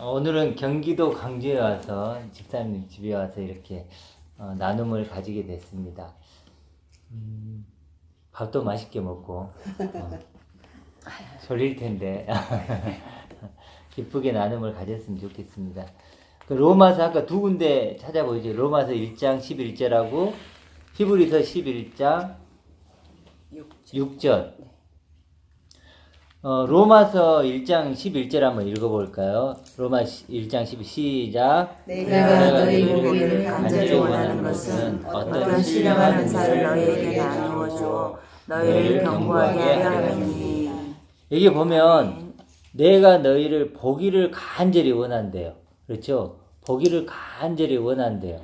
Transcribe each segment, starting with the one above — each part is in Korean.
오늘은 경기도 광주에 와서 집사님 집에 와서 이렇게 나눔을 가지게 됐습니다. 밥도 맛있게 먹고 졸릴 텐데 기쁘게 나눔을 가졌으면 좋겠습니다. 그 로마서 아까 두 군데 찾아보죠. 로마서 1장 11절하고 히브리서 11장 6절. 로마서 1장 11절 한번 읽어볼까요? 로마 1장 11 시작. 내가 너희 보기를 간절히 원하는 것은 어떤 신령한 은사를 너희에게 나누어줘 너희를 견고하게 하려 함이니. 여기 보면 내가 너희를 보기를 간절히 원한대요. 그렇죠? 보기를 간절히 원한대요.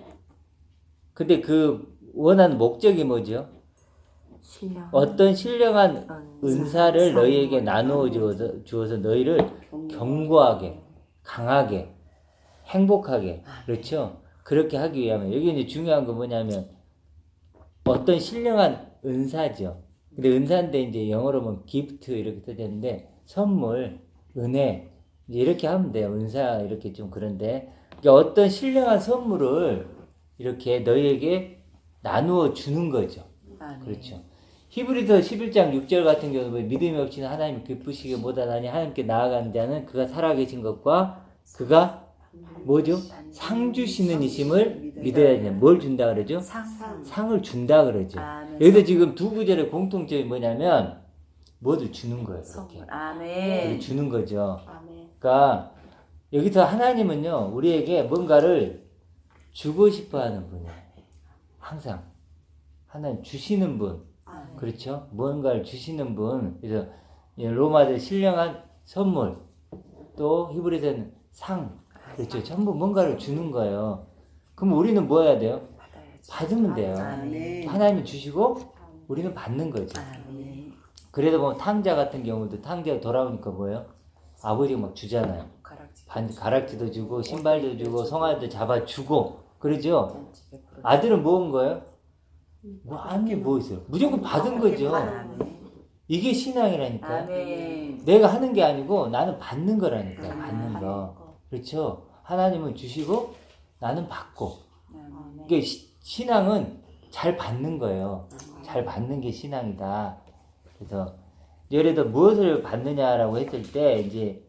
근데 그 원하는 목적이 뭐죠? 어떤 신령한 은사를 너희에게 나누어 주어서 너희를 견고하게, 강하게, 행복하게, 그렇죠? 그렇게 하기 위하면, 여기 이제 중요한 건 뭐냐면, 어떤 신령한 은사죠. 근데 은사인데 이제 영어로 보면 gift 이렇게 써졌는데, 선물, 은혜, 이제 이렇게 하면 돼요. 은사 이렇게 좀 그런데, 그러니까 어떤 신령한 선물을 이렇게 너희에게 나누어 주는 거죠. 그렇죠. 히브리서 11장 6절 같은 경우는 믿음이 없이는 하나님을 기쁘시게 못하나니 하나님께 나아가는 자는 그가 살아계신 것과 그가 뭐죠? 상 주시는 이심을 믿어야 되냐. 뭘 준다 그러죠? 상을 준다 그러죠. 여기서 지금 두 구절의 공통점이 뭐냐면 뭐를 주는 거예요. 이렇게. 아멘. 주는 거죠. 그러니까 여기서 하나님은요 우리에게 뭔가를 주고 싶어하는 분이에요. 항상 하나님 주시는 분. 그렇죠? 무언가를 주시는 분. 그래서 로마서 신령한 선물, 또 히브리서는 상, 그렇죠? 전부 뭔가를 주는 거예요. 그럼 우리는 뭐 해야 돼요? 받으면 돼요. 하나님이 주시고 우리는 받는 거죠. 그래도 보면 탕자 같은 경우도 탕자가 돌아오니까 뭐예요? 아버지가 막 주잖아요. 가락지도 주고 신발도 주고 송아지도 잡아주고 그러죠? 아들은 뭐 한 거예요? 뭐 하는 게 뭐 있어요? 무조건 받은 거죠. 이게 신앙이라니까요. 내가 하는 게 아니고 나는 받는 거라니까요. 받는 거. 그렇죠? 하나님은 주시고 나는 받고. 그러니까 신앙은 잘 받는 거예요. 잘 받는 게 신앙이다. 그래서 예를 들어 무엇을 받느냐라고 했을 때 이제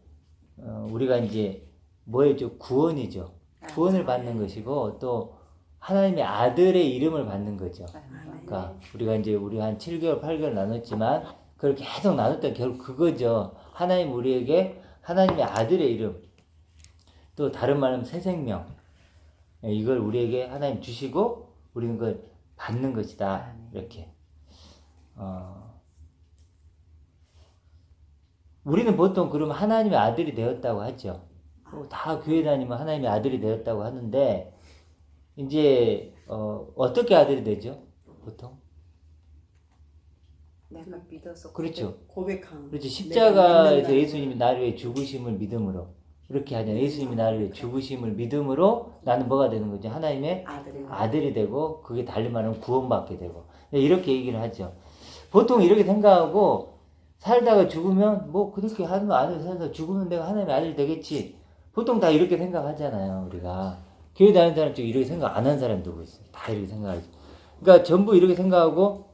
우리가 이제 뭐였죠? 구원이죠. 구원을 받는 것이고 또 하나님의 아들의 이름을 받는 거죠. 그러니까 우리가 이제 우리 한 7개월, 8개월 나눴지만 그걸 계속 나눴던 결국 그거죠. 하나님 우리에게 하나님의 아들의 이름, 또 다른 말하면 새 생명, 이걸 우리에게 하나님 주시고 우리는 그걸 받는 것이다. 이렇게. 우리는 보통 그러면 하나님의 아들이 되었다고 하죠. 다 교회 다니면 하나님의 아들이 되었다고 하는데 이제 어떻게 아들이 되죠? 보통? 내가 믿어서 그렇죠. 고백한. 그렇죠. 십자가에서 예수님이 나를 위해 죽으심을 믿음으로 이렇게 하잖아요. 예수님이 나를 위해 죽으심을 믿음으로 나는 뭐가 되는 거죠? 하나님의 아들이 되고 그게 달리 말하면 구원받게 되고 이렇게 얘기를 하죠. 보통 이렇게 생각하고 살다가 죽으면 뭐 그렇게 하는 아들 살다 죽으면 내가 하나님의 아들 되겠지. 보통 다 이렇게 생각하잖아요. 우리가. 교회 다니는 사람 중에 이렇게 생각 안 한 사람 누구 있어요? 다 이렇게 생각하죠. 그러니까 전부 이렇게 생각하고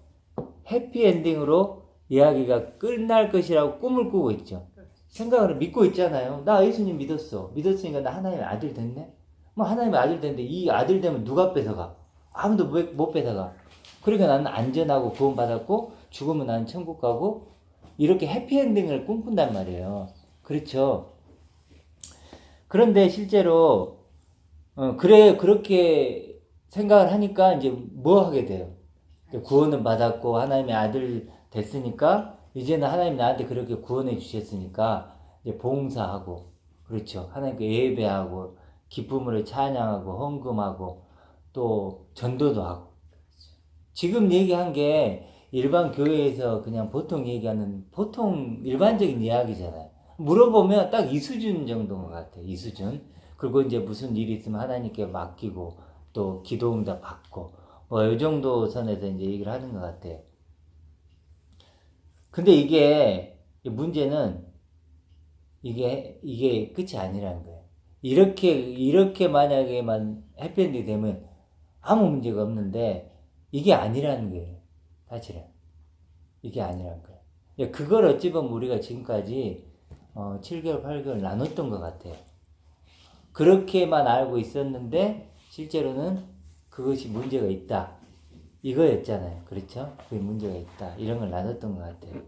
해피엔딩으로 이야기가 끝날 것이라고 꿈을 꾸고 있죠. 생각을 믿고 있잖아요. 나 예수님 믿었어. 믿었으니까 나 하나님의 아들 됐네? 뭐 하나님의 아들 됐는데 이 아들 되면 누가 뺏어가? 아무도 못 뺏어가. 그러니까 나는 안전하고 구원받았고 죽으면 나는 천국 가고 이렇게 해피엔딩을 꿈꾼단 말이에요. 그렇죠. 그런데 실제로 그렇게 생각을 하니까 이제 뭐 하게 돼요? 구원은 받았고 하나님의 아들 됐으니까 이제는 하나님 나한테 그렇게 구원해 주셨으니까 이제 봉사하고 그렇죠. 하나님께 예배하고 기쁨으로 찬양하고 헌금하고 또 전도도 하고 지금 얘기한 게 일반 교회에서 그냥 보통 얘기하는 보통 일반적인 이야기잖아요. 물어보면 딱 이 수준 정도인 것 같아요. 이 수준. 그리고 이제 무슨 일이 있으면 하나님께 맡기고 또 기도응답 받고 뭐 이 정도 선에서 이제 얘기를 하는 것 같아요. 근데 이게 문제는 이게 끝이 아니라는 거예요. 이렇게 만약에만 해피엔딩이 되면 아무 문제가 없는데 이게 아니라는 거예요. 사실은. 이게 아니라는 거예요. 예, 그걸 어찌 보면 우리가 지금까지 7개월, 8개월 나눴던 것 같아요. 그렇게만 알고 있었는데 실제로는 그것이 문제가 있다. 이거였잖아요. 그렇죠? 그게 문제가 있다. 이런 걸 나눴던 것 같아요.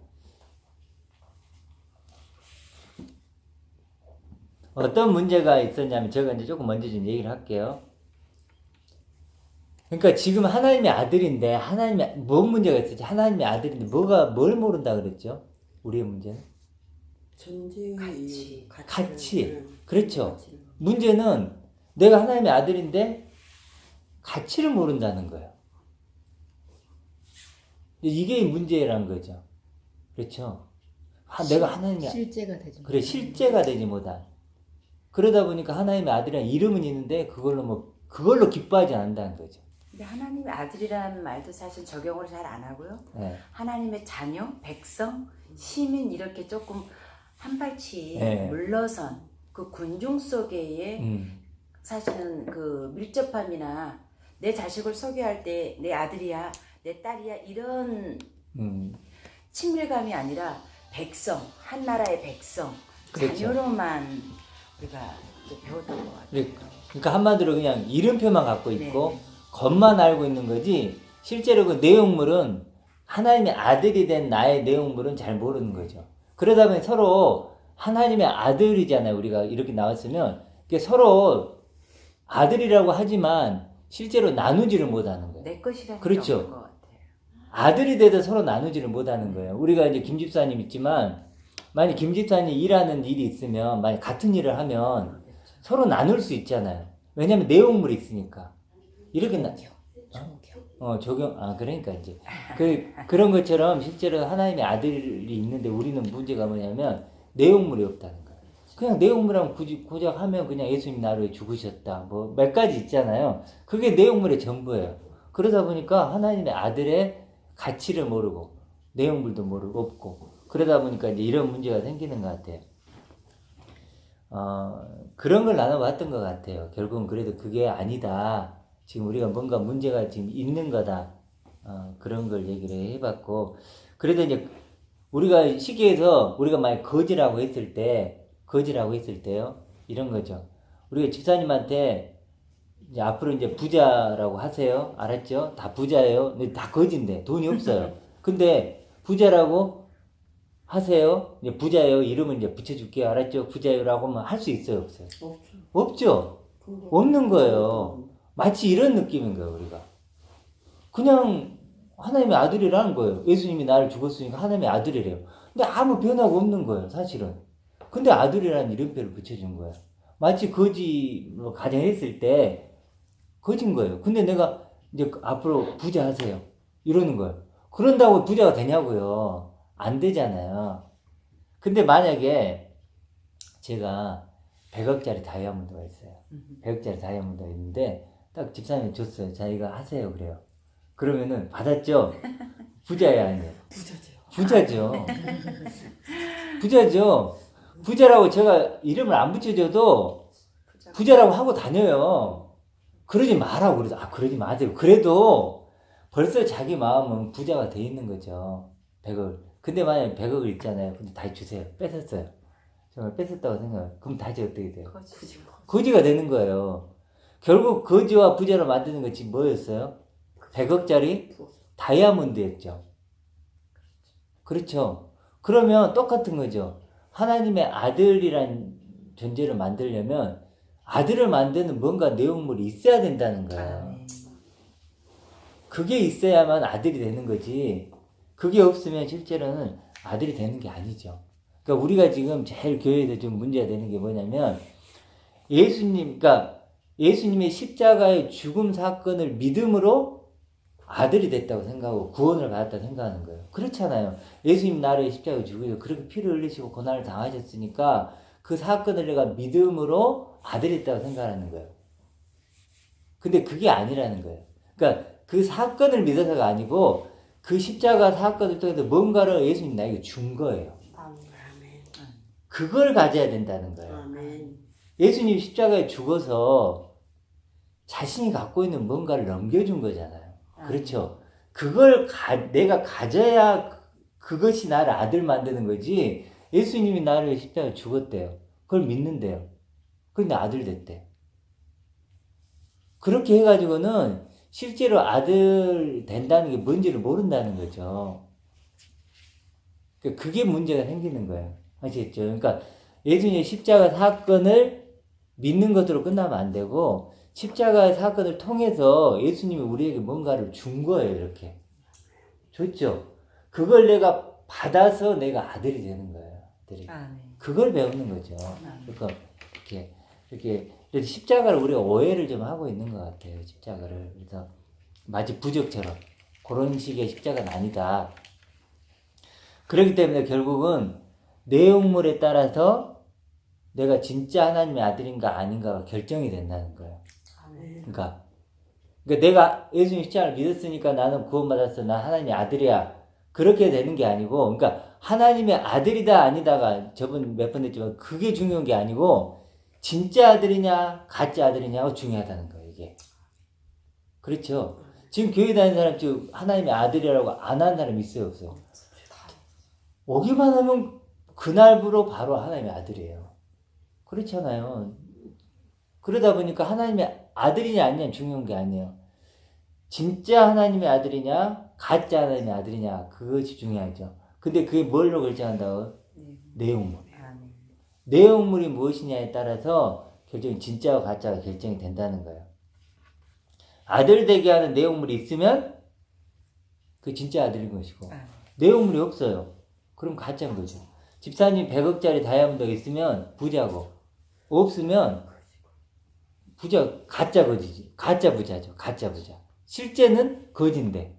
어떤 문제가 있었냐면 제가 이제 조금 먼저 좀 얘기를 할게요. 그러니까 지금 하나님의 아들인데 하나님의 뭔 문제가 있었지? 하나님의 아들인데 뭘 모른다 그랬죠? 우리의 문제는 존재의 가치. 그렇죠. 문제는 내가 하나님의 아들인데 가치를 모른다는 거예요. 이게 문제라는 거죠. 그렇죠. 내가 하나님의 실제가 되지 그래 실제가 되지 못한. 그러다 보니까 하나님의 아들이라는 이름은 있는데 그걸로 기뻐하지 않는다는 거죠. 근데 하나님의 아들이라는 말도 사실 적용을 잘 안 하고요. 네. 하나님의 자녀, 백성, 시민 이렇게 조금 한 발치 네. 물러선 그 군중 속에의 사실은 그 밀접함이나 내 자식을 소개할 때 내 아들이야, 내 딸이야 이런 친밀감이 아니라 백성, 한 나라의 백성, 그렇죠. 자녀로만 우리가 또 배웠던 것 같아요. 그러니까 한마디로 그냥 이름표만 갖고 있고 네. 겉만 알고 있는 거지 실제로 그 내용물은 하나님의 아들이 된 나의 내용물은 잘 모르는 거죠. 그러다 보니 서로 하나님의 아들이잖아요. 우리가 이렇게 나왔으면 서로 아들이라고 하지만 실제로 나누지를 못하는 거예요. 내 것이라는 그렇죠. 게 없는 것 같아요. 아들이 돼도 서로 나누지를 못하는 거예요. 우리가 이제 김 집사님 있지만 만약 김 집사님 일하는 일이 있으면 만약 같은 일을 하면 서로 나눌 수 있잖아요. 왜냐면 내용물이 있으니까. 이렇게 그러니까 이제 그런 것처럼 실제로 하나님의 아들이 있는데 우리는 문제가 뭐냐면 내용물이 없다는 거예요. 그냥 내용물하면 고작 하면 그냥 예수님 나를 위해 죽으셨다. 뭐 몇 가지 있잖아요. 그게 내용물의 전부예요. 그러다 보니까 하나님의 아들의 가치를 모르고 내용물도 모르고 없고 그러다 보니까 이제 이런 문제가 생기는 것 같아요. 그런 걸 나눠봤던 것 같아요. 결국은 그래도 그게 아니다. 지금 우리가 뭔가 문제가 지금 있는 거다. 그런 걸 얘기를 해봤고. 그래도 이제 우리가 시기에서 우리가 만약 거지라고 했을 때요. 이런 거죠. 우리가 집사님한테 이제 앞으로 이제 부자라고 하세요. 알았죠? 다 부자예요. 근데 다 거지인데 돈이 없어요. 근데 부자라고 하세요. 이제 부자예요. 이름은 이제 붙여줄게요. 알았죠? 부자요라고 하면 할 수 있어요, 없어요? 없죠. 없는 거예요. 마치 이런 느낌인 거예요, 우리가. 그냥 하나님의 아들이라는 거예요. 예수님이 나를 죽었으니까 하나님의 아들이래요. 근데 아무 변화가 없는 거예요, 사실은. 근데 아들이라는 이름표를 붙여준 거예요. 마치 거지로 가정했을 때 거진 거예요. 근데 내가 이제 앞으로 부자 하세요. 이러는 거예요. 그런다고 부자가 되냐고요. 안 되잖아요. 근데 만약에 제가 100억짜리 다이아몬드가 있어요. 100억짜리 다이아몬드가 있는데 딱 집사님이 줬어요. 자기가 하세요. 그래요. 그러면은 받았죠? 부자야 아니에요? 부자죠. 부자죠. 부자라고 제가 이름을 안 붙여줘도 부자라고 하고 다녀요. 그러지 마라고 그러죠. 그러지 마세요. 그래도 벌써 자기 마음은 부자가 돼 있는 거죠. 100억. 근데 만약에 100억을 있잖아요. 근데 다시 주세요. 뺏었어요. 정말 뺏었다고 생각해요. 그럼 다시 어떻게 돼요? 거지가 되는 거예요. 결국 거지와 부자로 만드는 것이 뭐였어요? 100억짜리 다이아몬드였죠. 그렇죠. 그러면 똑같은 거죠. 하나님의 아들이란 존재를 만들려면 아들을 만드는 뭔가 내용물이 있어야 된다는 거예요. 그게 있어야만 아들이 되는 거지. 그게 없으면 실제로는 아들이 되는 게 아니죠. 그러니까 우리가 지금 제일 교회에서 좀 문제가 되는 게 뭐냐면 예수님의 십자가의 죽음 사건을 믿음으로 아들이 됐다고 생각하고 구원을 받았다고 생각하는 거예요. 그렇잖아요. 예수님 나라의 십자가에 죽으셔서 그렇게 피를 흘리시고 고난을 당하셨으니까 그 사건을 내가 믿음으로 아들이 됐다고 생각하는 거예요. 근데 그게 아니라는 거예요. 그러니까 그 사건을 믿어서가 아니고 그 십자가 사건을 통해서 뭔가를 예수님 나에게 준 거예요. 그걸 가져야 된다는 거예요. 예수님이 십자가에 죽어서 자신이 갖고 있는 뭔가를 넘겨준 거잖아요. 그렇죠? 그걸 내가 가져야 그것이 나를 아들 만드는 거지. 예수님이 나를 십자가에 죽었대요. 그걸 믿는데요. 근데 아들 됐대. 그렇게 해가지고는 실제로 아들 된다는 게 뭔지를 모른다는 거죠. 그게 문제가 생기는 거예요. 아시겠죠? 그러니까 예수님의 십자가 사건을 믿는 것으로 끝나면 안 되고 십자가의 사건을 통해서 예수님이 우리에게 뭔가를 준 거예요. 이렇게 줬죠. 그걸 내가 받아서 내가 아들이 되는 거예요. 아들이. 그걸 배우는 거죠. 그러니까 이렇게 그래서 십자가를 우리가 오해를 좀 하고 있는 것 같아요. 십자가를. 그래서 마치 부적처럼 그런 식의 십자가는 아니다. 그렇기 때문에 결국은 내용물에 따라서 내가 진짜 하나님의 아들인가 아닌가가 결정이 된다는 거예요. 그러니까 내가 예수님 십자가를 믿었으니까 나는 구원받았어. 난 하나님의 아들이야. 그렇게 되는 게 아니고, 그러니까 하나님의 아들이다 아니다가 저번 몇 번 했지만 그게 중요한 게 아니고 진짜 아들이냐 가짜 아들이냐가 중요하다는 거예요. 이게. 그렇죠. 지금 교회 다니는 사람 지금 하나님의 아들이라고 안 하는 사람 있어요 없어요? 오기만 하면 그날부로 바로 하나님의 아들이에요. 그렇잖아요. 그러다 보니까 하나님의 아들이냐 아니냐 중요한 게 아니에요. 진짜 하나님의 아들이냐 가짜 하나님의 아들이냐 그것이 중요하죠. 근데 그게 뭘로 결정한다고? 내용물. 내용물이 무엇이냐에 따라서 결정이 진짜와 가짜가 결정이 된다는 거예요. 아들 되게 하는 내용물이 있으면 그 진짜 아들인 것이고 내용물이 없어요. 그럼 가짜인 거죠. 집사님 100억짜리 다이아몬드가 있으면 부자고 없으면 부자 가짜 거지지. 가짜 부자죠. 가짜 부자. 실제는 거지인데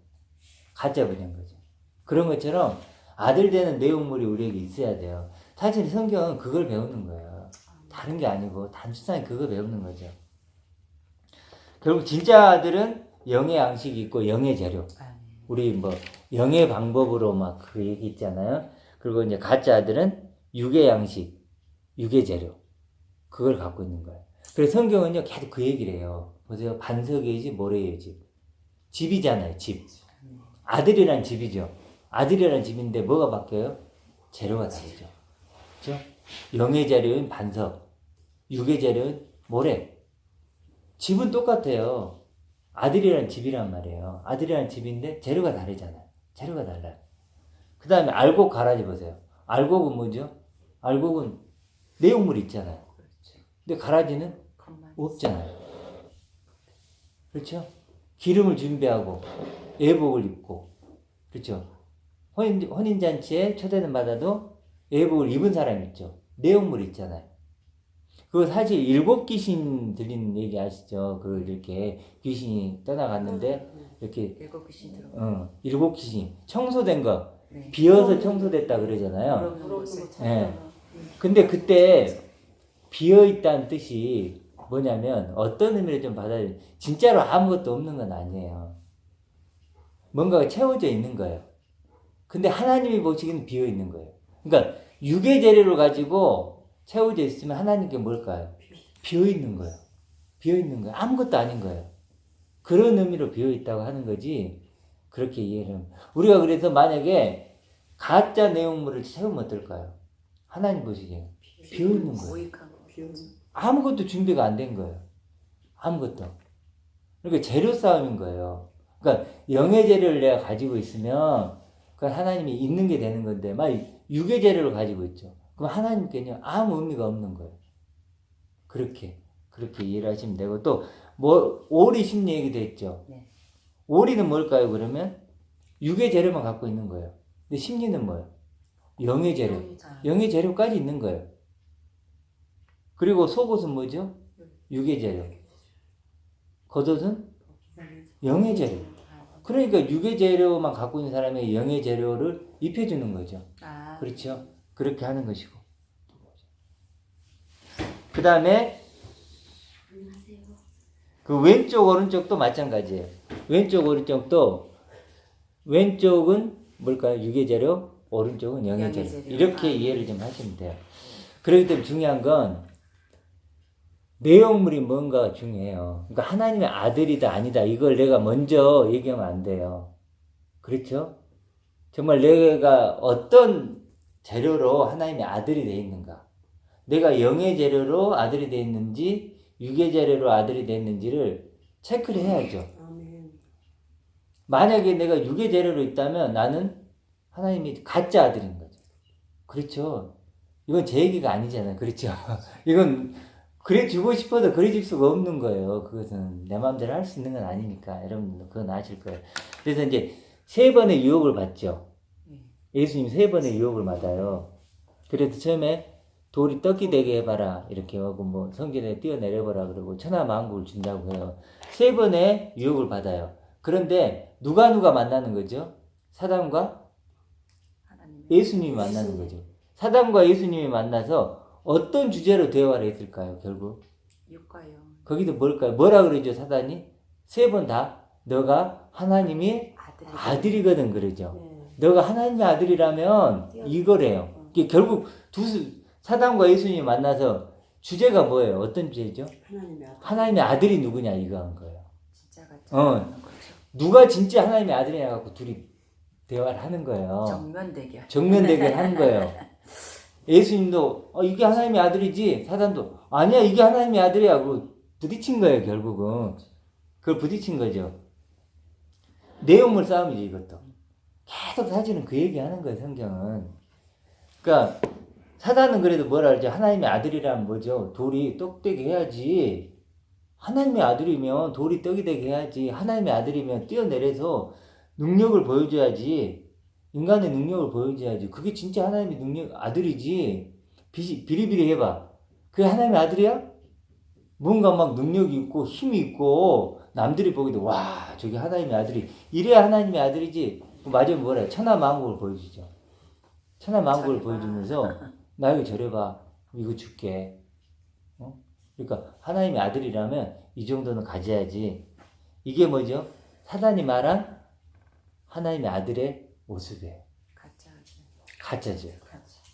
가짜 부자인 거죠. 그런 것처럼 아들 되는 내용물이 우리에게 있어야 돼요. 사실 성경은 그걸 배우는 거예요. 다른 게 아니고 단순하게 그거 배우는 거죠. 결국 진짜 아들은 영의 양식이 있고 영의 재료. 우리 뭐 영의 방법으로 막 그 얘기 있잖아요. 그리고 이제 가짜 아들은 육의 양식, 육의 재료. 그걸 갖고 있는 거예요. 그래서 성경은요 계속 그 얘기를 해요. 보세요. 반석의 집, 모래의 집. 집이잖아요. 집. 아들이란 집이죠. 아들이란 집인데 뭐가 바뀌어요? 재료가 다르죠. 그렇죠? 영의 재료인 반석, 육의 재료인 모래. 집은 똑같아요. 아들이란 집이란 말이에요. 아들이란 집인데 재료가 다르잖아요. 재료가 달라요. 그 다음에 알곡 가라지 보세요. 알곡은 뭐죠? 알곡은 내용물이 있잖아요. 근데 가라지는 없잖아요. 그렇죠? 기름을 준비하고 예복을 입고 그렇죠? 혼인잔치에 초대는 받아도 예복을 입은 사람이 있죠. 내용물이 있잖아요. 그거 사실 7 귀신 들린 얘기 아시죠? 그 이렇게 귀신이 떠나갔는데 이렇게 7 귀신 들어. 7 귀신 청소된 거 비어서 청소됐다 그러잖아요. 예. 근데 그때 비어 있다는 뜻이 뭐냐면 어떤 의미를 좀 받아야 돼. 진짜로 아무것도 없는 건 아니에요. 뭔가가 채워져 있는 거예요. 근데 하나님이 보시기에는 비어 있는 거예요. 그러니까 육의 재료를 가지고 채워져 있으면 하나님께 뭘까요? 비어 있는 거예요. 비어 있는 거예요. 아무것도 아닌 거예요. 그런 의미로 비어 있다고 하는 거지. 그렇게 이해를 합니다. 우리가 그래서 만약에 가짜 내용물을 채우면 어떨까요? 하나님 보시기에 비어 있는 거예요. 아무것도 준비가 안 된 거예요. 아무것도. 그러니까 재료 싸움인 거예요. 그러니까 영의 재료를 내가 가지고 있으면 그건 하나님이 있는 게 되는 건데 막 육의 재료를 가지고 있죠. 그럼 하나님께는 아무 의미가 없는 거예요. 그렇게 이해를 하시면 되고 또 뭐 오리 심리 얘기도 했죠. 오리는 뭘까요? 그러면 육의 재료만 갖고 있는 거예요. 근데 심리는 뭐예요? 영의 재료. 영의 재료까지 있는 거예요. 그리고 속옷은 뭐죠? 육의 재료. 겉옷은 영의 재료. 그러니까 육의 재료만 갖고 있는 사람이 영의 재료를 입혀주는 거죠. 그렇죠? 그렇게 하는 것이고. 그 다음에 그 왼쪽 오른쪽도 마찬가지예요. 왼쪽 오른쪽도 왼쪽은 뭘까요? 육의 재료, 오른쪽은 영의 재료. 이렇게 이해를 좀 하시면 돼요. 그렇기 때문에 중요한 건 내용물이 뭔가가 중요해요. 그러니까 하나님의 아들이다 아니다 이걸 내가 먼저 얘기하면 안 돼요. 그렇죠? 정말 내가 어떤 재료로 하나님의 아들이 되어 있는가, 내가 영의 재료로 아들이 되어 있는지 육의 재료로 아들이 되어 있는지를 체크를 해야죠. 아멘. 만약에 내가 육의 재료로 있다면 나는 하나님이 가짜 아들인 거죠. 그렇죠? 이건 제 얘기가 아니잖아요. 그렇죠? 이건 그래 주고 싶어도 그래 줄 수가 없는 거예요. 그것은 내 마음대로 할 수 있는 건 아니니까. 여러분도 그건 아실 거예요. 그래서 이제 3번의 유혹을 받죠. 예수님 3번의 유혹을 받아요. 그래도 처음에 돌이 떡이 되게 해봐라 이렇게 하고 뭐 성전에 뛰어내려보라 그러고 천하 만국을 준다고 해요. 3번의 유혹을 받아요. 그런데 누가 만나는 거죠? 사단과 예수님이 만나는 거죠. 사단과 예수님이 만나서 어떤 주제로 대화를 했을까요? 결국 육과요. 거기도 뭘까요? 뭐라 그러죠? 사단이 3번 다 너가 하나님의 아들이거든 그러죠. 네. 너가 하나님의 아들이라면 이거래요. 이게 결국 사단과 예수님이 만나서 주제가 뭐예요? 어떤 주제죠? 하나님의 아들. 하나님의 아들이 누구냐 이거 한 거예요. 진짜 같은 거죠. 누가 진짜 하나님의 아들이냐 갖고 둘이 대화를 하는 거예요. 정면 대결. 정면 대결 하는 거예요. 예수님도 이게 하나님의 아들이지, 사단도 아니야 이게 하나님의 아들이야 하고 부딪힌 거예요. 결국은 그걸 부딪힌 거죠. 내용물 싸움이죠. 이것도 계속 사실은 그 얘기하는 거예요. 성경은. 그러니까 사단은 그래도 뭐라 그러죠? 하나님의 아들이라면 뭐죠? 돌이 떡 되게 해야지. 하나님의 아들이면 돌이 떡이 되게 해야지. 하나님의 아들이면 뛰어내려서 능력을 보여줘야지. 인간의 능력을 보여줘야지. 그게 진짜 하나님의 능력 아들이지. 비리비리 해봐. 그게 하나님의 아들이야? 뭔가 막 능력이 있고 힘이 있고 남들이 보기도 와 저게 하나님의 아들이 이래야 하나님의 아들이지. 맞으면 뭐래요? 천하 만국을 보여주죠. 천하 만국을 보여주면서 나에게 저래봐. 이거 줄게. 그러니까 하나님의 아들이라면 이 정도는 가져야지. 이게 뭐죠? 사단이 말한 하나님의 아들의 모습이에요. 가짜죠.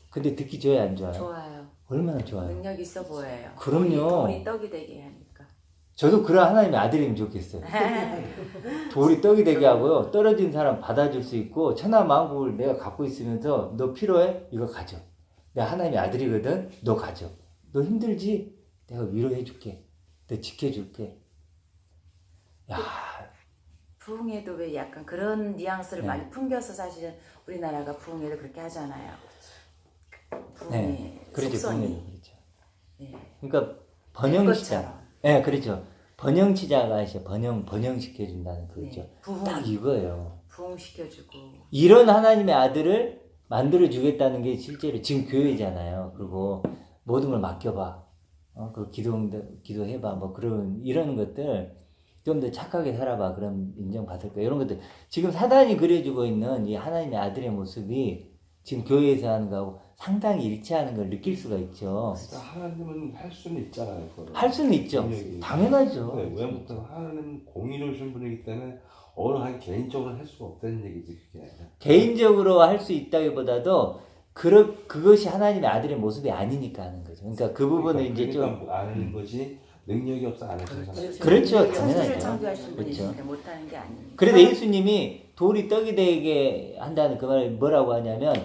근데 듣기 좋아요, 안 좋아요? 좋아요. 얼마나 좋아요? 능력 있어 보여요. 그럼요. 돌이 떡이 되게 하니까. 저도 그런 하나님의 아들이면 좋겠어요. 돌이 떡이 되게 하고요. 떨어진 사람 받아줄 수 있고 천하 만국을 내가 갖고 있으면서 너 필요해? 이거 가져. 내가 하나님의 아들이거든? 너 가져. 너 힘들지? 내가 위로해줄게. 너 지켜줄게. 야, 부흥회도 왜 약간 그런 뉘앙스를 네. 많이 풍겨서 사실은 우리나라가 부흥회도 그렇게 하잖아요. 부흥회 네, 그렇죠. 속성이. 그렇죠. 네. 그러니까 것처럼. 번영시자. 네, 그렇죠. 번영치자가 이제 번영시켜준다는 그거죠. 네, 부흥. 딱 이거예요. 부흥시켜주고. 이런 하나님의 아들을 만들어주겠다는 게 실제로 지금 교회잖아요. 그리고 모든 걸 맡겨봐. 그 기도해봐. 뭐 이런 것들 좀 더 착하게 살아봐. 그럼 인정받을 거야. 이런 것들. 지금 사단이 그려주고 있는 이 하나님의 아들의 모습이 지금 교회에서 하는 거하고 상당히 일치하는 걸 느낄 수가 있죠. 그러니까 하나님은 할 수는 있잖아요. 그거를. 할 수는 있죠. 능력이. 당연하죠. 네, 왜냐면 하나님은 공의로우신 분이기 때문에 어느 한 개인적으로 할 수가 없다는 얘기지 그게. 개인적으로 할 수 있다기보다도 그것이 하나님의 아들의 모습이 아니니까 하는 거죠. 그러니까 그 부분을 이제 좀 아는 것이 능력이 없어 안 해서 그렇죠. 천지를 당연하죠. 창조하신 그렇죠. 분이신데 못하는 게 아니에요. 그래도 예수님이 돌이 떡이 되게 한다는 그 말을 뭐라고 하냐면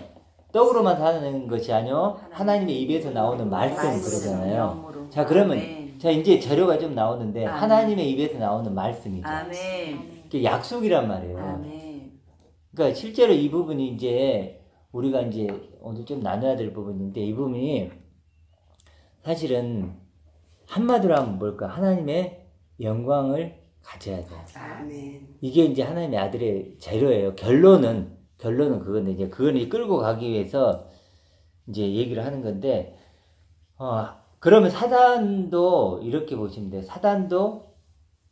떡으로만 사는 것이 아니요 하나님의 입에서 나오는 말씀 그러잖아요. 영으로. 자 그러면 아멘. 자 이제 재료가 좀 나오는데 아멘. 하나님의 입에서 나오는 말씀이죠. 아멘. 그게 약속이란 말이에요. 아멘. 그러니까 실제로 이 부분이 이제 우리가 이제 오늘 좀 나눠야 될 부분인데 이 부분이 사실은 한마디로 하면 뭘까? 하나님의 영광을 가져야 돼요. 아멘. 이게 이제 하나님의 아들의 재료예요. 결론은 그건데 이제 그걸 끌고 가기 위해서 이제 얘기를 하는 건데 그러면 사단도 이렇게 보시면 돼요. 사단도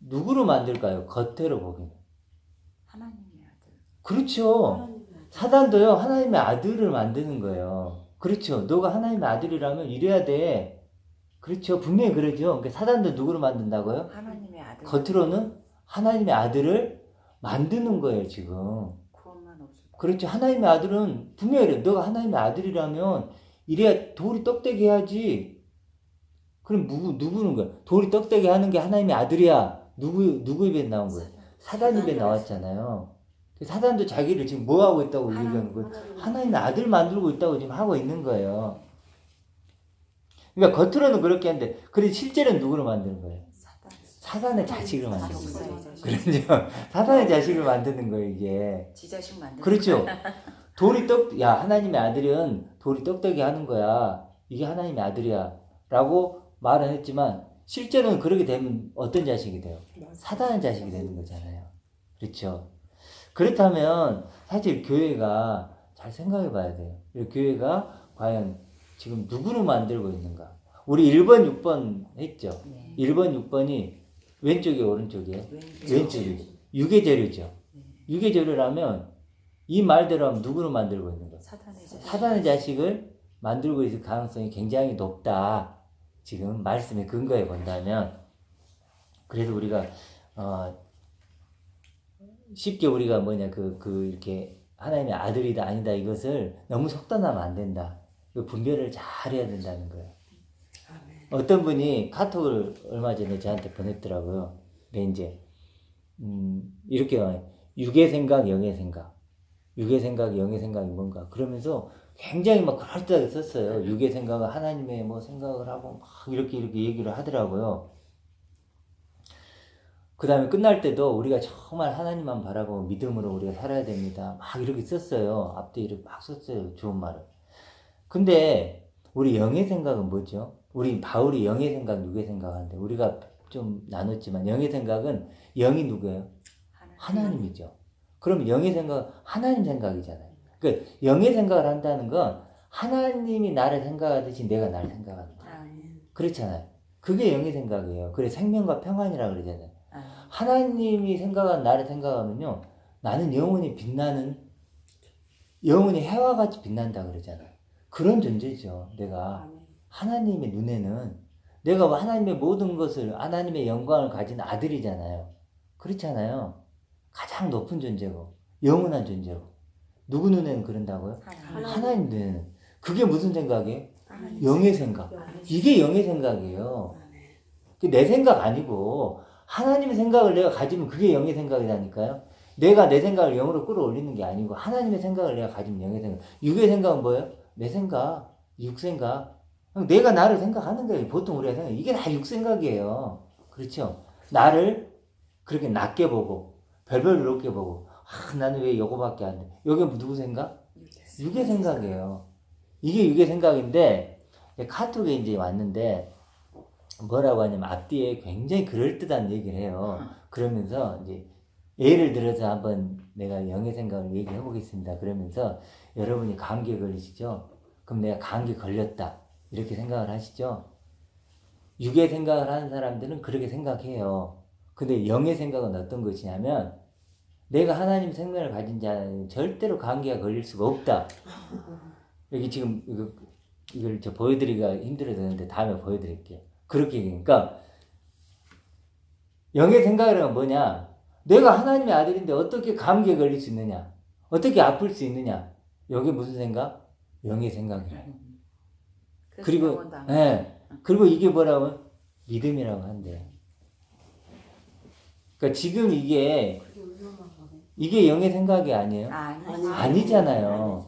누구로 만들까요? 겉으로 보기는. 하나님의 아들. 그렇죠. 사단도요 하나님의 아들을 만드는 거예요. 그렇죠. 너가 하나님의 아들이라면 이래야 돼. 그렇죠. 분명히 그러죠. 그러니까 사단도 누구로 만든다고요? 하나님의 아들. 겉으로는 하나님의 아들을 만드는 거예요 지금. 구원만 없을 뿐. 그렇죠. 하나님의 아들은 분명히 그래요. 너가 하나님의 아들이라면 이래야 돌이 떡되게 해야지. 그럼 누구는 거야? 돌이 떡되게 하는 게 하나님의 아들이야. 누구 입에 나온 거야? 사단 입에 나왔잖아요. 사단도 자기를 지금 뭐 하고 있다고 얘기하는 거예요? 하나님의 아들 만들고 있다고 지금 하고 있는 거예요. 그러니까 겉으로는 그렇게 하는데, 그래 실제로는 누구를 만드는 거예요? 사단의 자식을 만드는 거예요. 그렇죠. 사단의 자식을 만드는 거예요, 이게. 지 자식 만드는 그렇죠. 하나님의 아들은 돌이 떡되게 하는 거야. 이게 하나님의 아들이야. 라고 말은 했지만, 실제로는 그렇게 되면 어떤 자식이 돼요? 사단의 자식이 되는 거잖아요. 그렇죠. 그렇다면, 사실 교회가 잘 생각해 봐야 돼요. 교회가 과연 지금 누구를 만들고 있는가? 우리 1번, 6번 했죠. 네. 1번, 6번이 왼쪽이 오른쪽이에요? 왼쪽이. 네. 유괴재료죠. 유괴재료라면 이 말대로 하면 누구를 만들고 있는 거예요? 사단의 자식을 만들고 있을 가능성이 굉장히 높다. 지금 말씀의 근거에 본다면. 그래서 우리가 쉽게 우리가 이렇게 하나님의 아들이다 아니다 이것을 너무 속단하면 안 된다. 분별을 잘 해야 된다는 거예요. 어떤 분이 카톡을 얼마 전에 저한테 보냈더라고요. 근데 이제 이렇게 말해요. 육의 생각, 영의 생각. 육의 생각, 영의 생각이 뭔가. 그러면서 굉장히 막 그럴듯하게 썼어요. 육의 생각은 하나님의 뭐 생각을 하고 막 이렇게 얘기를 하더라고요. 그 다음에 끝날 때도 우리가 정말 하나님만 바라고 믿음으로 우리가 살아야 됩니다. 막 이렇게 썼어요. 앞뒤 이렇게 막 썼어요. 좋은 말을. 근데 우리 영의 생각은 뭐죠? 우리 바울이 영의 생각, 육의 생각 하는데 우리가 좀 나눴지만 영의 생각은 영이 누구예요? 하나님이죠. 그럼 영의 생각은 하나님 생각이잖아요. 그러니까 영의 생각을 한다는 건 하나님이 나를 생각하듯이 내가 나를 생각하는 거예요. 그렇잖아요. 그게 영의 생각이에요. 그래 생명과 평안이라 그러잖아요. 하나님이 생각한 나를 생각하면요. 나는 영원히 빛나는 영원히 해와 같이 빛난다 그러잖아요. 그런 존재죠. 내가 하나님의 눈에는 내가 하나님의 모든 것을 하나님의 영광을 가진 아들이잖아요. 그렇잖아요. 가장 높은 존재고 영원한 존재고 누구 눈에는 그런다고요? 하나님 눈에는. 그게 무슨 생각이에요? 영의 생각. 이게 영의 생각이에요. 내 생각 아니고 하나님의 생각을 내가 가지면 그게 영의 생각이라니까요. 내가 내 생각을 영으로 끌어올리는 게 아니고 하나님의 생각을 내가 가지면 영의 생각. 육의 생각은 뭐예요? 내 생각, 육생각. 내가 나를 생각하는 거예요. 보통 우리가 생각. 이게 다 육생각이에요. 그렇죠? 나를 그렇게 낮게 보고 별별로 높게 보고 나는 왜 요거밖에 안 돼? 여기 누구 생각? 육의 생각이에요. 이게 육의 생각인데 카톡에 이제 왔는데 뭐라고 하냐면 앞뒤에 굉장히 그럴듯한 얘기를 해요. 그러면서 이제 예를 들어서 한번 내가 영의 생각을 얘기해 보겠습니다. 그러면서 여러분이 감기에 걸리시죠? 그럼 내가 감기 걸렸다. 이렇게 생각을 하시죠? 육의 생각을 하는 사람들은 그렇게 생각해요. 근데 영의 생각은 어떤 것이냐면 내가 하나님 생명을 가진 자는 절대로 감기가 걸릴 수가 없다. 여기 지금 이걸 저 보여드리기가 힘들어졌는데 다음에 보여드릴게요. 그렇게 얘기하니까 영의 생각이란 뭐냐? 내가 하나님의 아들인데 어떻게 감기에 걸릴 수 있느냐? 어떻게 아플 수 있느냐? 여기 무슨 생각? 영의 생각이라. 그리고 그리고 이게 뭐라고? 믿음이라고 한대요. 그러니까 지금 이게 영의 생각이 아니에요? 아니잖아요.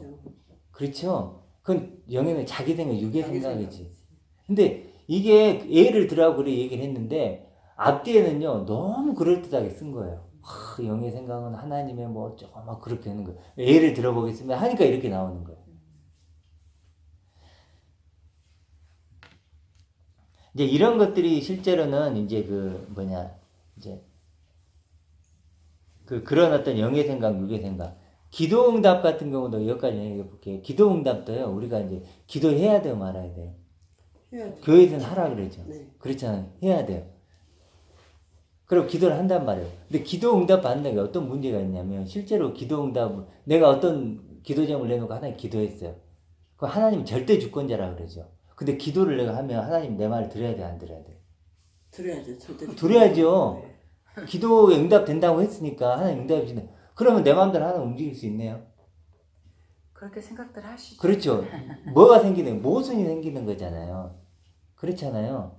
그렇죠? 그건 영의 자기 생각, 육의 생각이지. 근데 이게 예를 들라고 그래 얘기를 했는데 앞뒤에는요 너무 그럴듯하게 쓴 거예요. 영의 생각은 하나님의 뭐 어쩌고 막 그렇게 하는 거예요. 예를 들어보겠습니다 하니까 이렇게 나오는 거예요. 이제 이런 것들이 실제로는 이제 그런 어떤 영의 생각, 육의 생각. 기도응답 같은 경우도 여기까지 얘기해 볼게요. 기도응답도요, 우리가 이제 기도해야 돼요, 말아야 돼요? 교회에서는 하라 그러죠. 네. 그렇잖아요. 해야 돼요. 그리고 기도를 한단 말이에요. 근데 기도응답 받는 게 어떤 문제가 있냐면, 실제로 기도응답, 내가 어떤 기도점을 내놓고 하나님 기도했어요. 그 하나님 절대 주권자라 그러죠. 근데 기도를 내가 하면 하나님 내 말을 들어야 돼, 안 들어야 돼? 들어야죠. 절대 들어야죠. 네. 기도에 응답 된다고 했으니까 하나님 응답해 주네. 그러면 내 마음대로 하나 움직일 수 있네요. 그렇게 생각들 하시죠. 그렇죠. 뭐가 생기는 모순이 생기는 거잖아요. 그렇잖아요.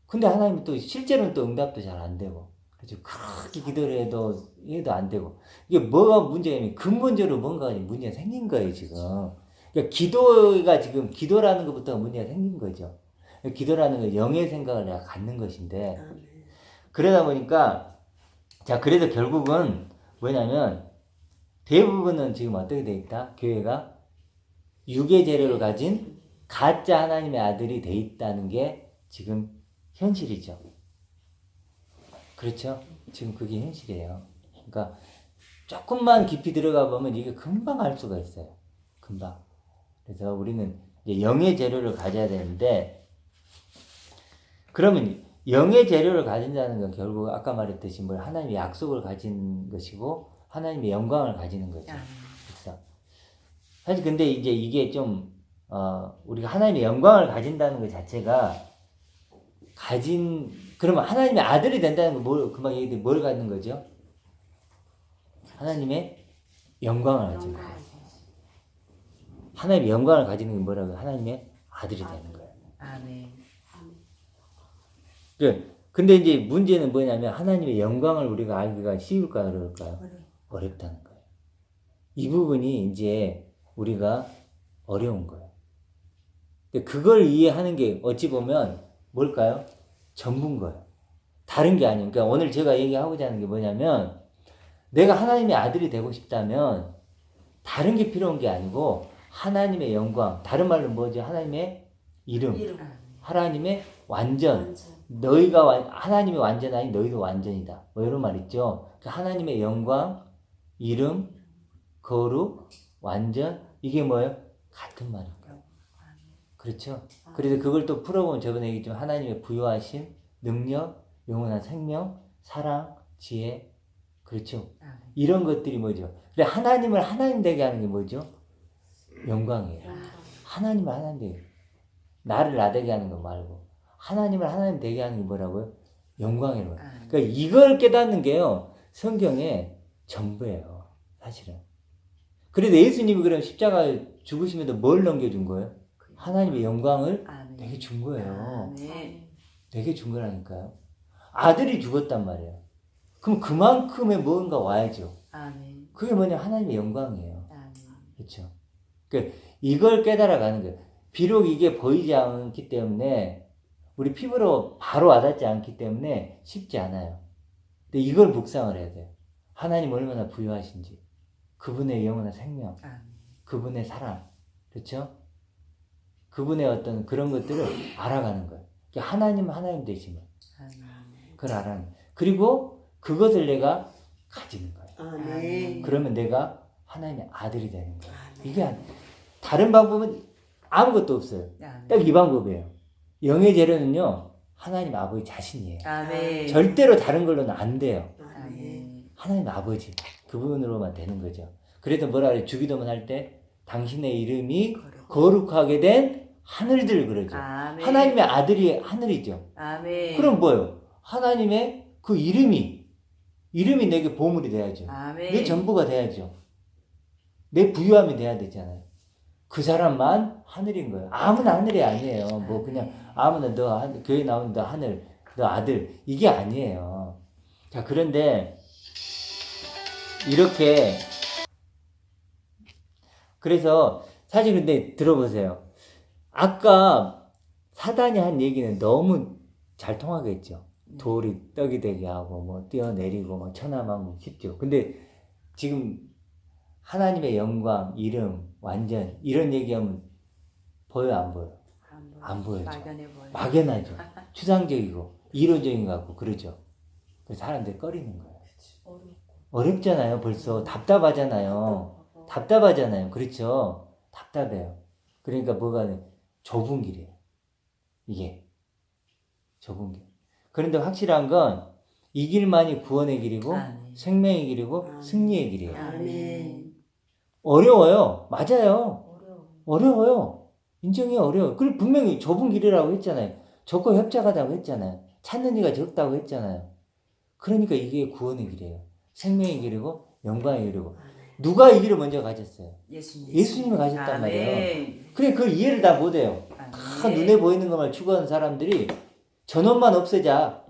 근데 하나님은 또 실제로는 또 응답도 잘 안 되고, 그렇죠. 그렇게 기도를 해도 안 되고, 이게 뭐가 문제냐면 근본적으로 뭔가 문제가 생긴 거예요 지금. 그러니까 기도가 지금 기도라는 것부터 문제가 생긴 거죠. 기도라는 건 영의 생각을 내가 갖는 것인데, 그러다 보니까 자 그래서 결국은 뭐냐면 대부분은 지금 어떻게 돼 있다? 교회가 육의 재료를 가진 가짜 하나님의 아들이 돼 있다는 게 지금 현실이죠. 그렇죠? 지금 그게 현실이에요. 그러니까 조금만 깊이 들어가 보면 이게 금방 알 수가 있어요. 금방. 그래서 우리는 이제 영의 재료를 가져야 되는데, 그러면 영의 재료를 가진다는 건 결국 아까 말했듯이 뭘 하나님의 약속을 가진 것이고 하나님의 영광을 가지는 거죠. 그래서 사실 근데 이제 이게 좀 우리가 하나님의 영광을 가진다는 것 자체가 그러면 하나님의 아들이 된다는 거 금방 얘기했는데 뭘 갖는 거죠? 하나님의 영광을 가지는 거예요. 하나님의 영광을 가지는 게 뭐라고요? 하나님의 아들이 되는 거예요. 아멘. 근데 이제 문제는 뭐냐면 하나님의 영광을 우리가 알기가 쉬울까요? 어려울까요? 어렵다는 거예요. 이 부분이 이제 우리가 어려운 거예요. 근데 그걸 이해하는 게 어찌 보면 뭘까요? 전부인 거예요. 다른 게 아니에요. 그러니까 오늘 제가 얘기하고자 하는 게 뭐냐면 내가 하나님의 아들이 되고 싶다면 다른 게 필요한 게 아니고 하나님의 영광, 다른 말로 뭐죠? 하나님의 이름. 하나님의 완전. 하나님이 완전하니 너희도 완전이다. 뭐 이런 말 있죠. 하나님의 영광, 이름, 거룩, 완전, 이게 뭐예요? 같은 말인 거예요. 그렇죠? 그래서 그걸 또 풀어보면 저번에 얘기했지만 하나님의 부요하심, 능력, 영원한 생명, 사랑, 지혜, 그렇죠? 이런 것들이 뭐죠? 근데 하나님을 하나님 되게 하는 게 뭐죠? 영광이에요. 하나님을 하나님 되게. 나를 나 되게 하는 거 말고 하나님을 하나님 되게 하는 게 뭐라고요? 영광이라고. 그러니까 이걸 깨닫는 게요. 성경의 전부예요. 사실은. 그래도 예수님이 그럼 십자가에 죽으시면서 뭘 넘겨준 거예요? 하나님의 영광을 내게 준 거예요. 내게 준 거라니까요. 아들이 죽었단 말이에요. 그럼 그만큼의 뭔가 와야죠. 그게 뭐냐? 하나님의 영광이에요. 그렇죠? 그러니까 이걸 깨달아가는 거예요. 비록 이게 보이지 않기 때문에 우리 피부로 바로 와닿지 않기 때문에 쉽지 않아요. 근데 이걸 묵상을 해야 돼요. 하나님 얼마나 부유하신지, 그분의 영원한 생명, 그분의 사랑, 그렇죠? 그분의 어떤 그런 것들을 알아가는 거예요. 하나님 되심을 그걸 알아가는 거예요. 그리고 그것을 내가 가지는 거예요. 그러면 내가 하나님의 아들이 되는 거예요. 이게 다른 방법은 아무것도 없어요. 딱 이 방법이에요. 영의 재료는요, 하나님 아버지 자신이에요. 절대로 다른 걸로는 안 돼요. 하나님 아버지, 그분으로만 되는 거죠. 그래서 뭐라 그래요? 주기도문 할 때, 당신의 이름이 거룩하게 된 하늘들 그러죠. 하나님의 아들이 하늘이죠. 그럼 뭐예요? 하나님의 그 이름이 내게 보물이 돼야죠. 내 전부가 돼야죠. 내 부유함이 돼야 되잖아요. 그 사람만 하늘인 거예요. 아무나 하늘이 아니에요. 뭐 그냥 아무나 교회 나오는 너 하늘, 너 아들, 이게 아니에요. 자, 그런데 이렇게 그래서 사실 근데 들어보세요. 아까 사단이 한 얘기는 너무 잘 통하겠죠. 돌이 떡이 되게 하고 뭐 뛰어내리고 뭐 천하만국 쉽죠. 근데 지금 하나님의 영광, 이름, 완전 이런 얘기하면 보여요, 안 보여요? 안 보여요. 막연하죠. 추상적이고 이론적인 것 같고 그러죠. 그래서 사람들이 꺼리는 거예요. 어렵잖아요. 벌써 답답하잖아요. 그렇죠? 답답해요. 그러니까 뭐가 좁은 길이에요. 이게 좁은 길. 그런데 확실한 건 이 길만이 구원의 길이고 생명의 길이고 승리의 길이에요. 어려워요. 맞아요. 어려워요. 인정이 어려워요. 그리고 분명히 좁은 길이라고 했잖아요. 좁고 협착하다고 했잖아요. 찾는 이가 적다고 했잖아요. 그러니까 이게 구원의 길이에요. 생명의 길이고 영광의 길이고. 누가 이 길을 먼저 가졌어요? 예수님이 가졌단 말이에요. 그래, 그 이해를 다 못해요. 다 눈에 보이는 것만 추구하는 사람들이 저놈만 없애자.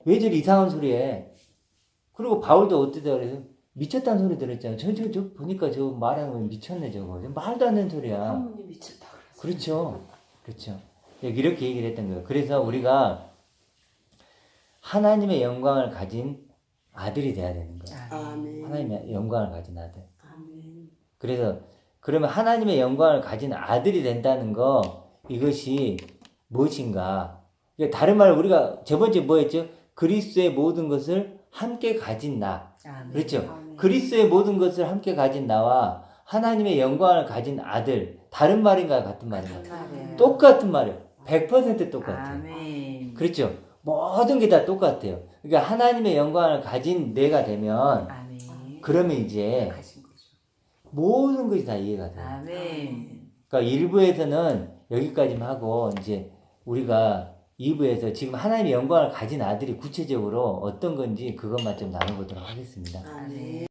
왜 저리 이상한 소리 해? 그리고 바울도 어때다 그래서 미쳤다는 소리 들었잖아요. 저 보니까 저 말하는 거 미쳤네 저거. 말도 안 되는 소리야. 한문이 미쳤다 그랬어요. 그렇죠. 그렇죠. 이렇게 얘기를 했던 거예요. 그래서 우리가 하나님의 영광을 가진 아들이 돼야 되는 거예요. 아멘. 하나님의 영광을 가진 아들. 아멘. 그래서 그러면 하나님의 영광을 가진 아들이 된다는 거 이것이 무엇인가? 그러니까 다른 말로 우리가 저번주에 뭐 했죠? 그리스도의 모든 것을 함께 가진 나. 아멘. 그렇죠? 아멘. 그리스도의 모든 것을 함께 가진 나와 하나님의 영광을 가진 아들. 다른 말인가요? 같은 말인가요? 말이에요. 똑같은 말이에요. 100% 똑같아요. 아멘. 그렇죠? 모든 게 다 똑같아요. 그러니까 하나님의 영광을 가진 내가 되면 아멘. 그러면 이제 가신 거죠. 모든 것이 다 이해가 돼요. 아멘. 그러니까 1부에서는 여기까지만 하고 이제 우리가 2부에서 지금 하나님의 영광을 가진 아들이 구체적으로 어떤 건지 그것만 좀 나눠보도록 하겠습니다. 아멘.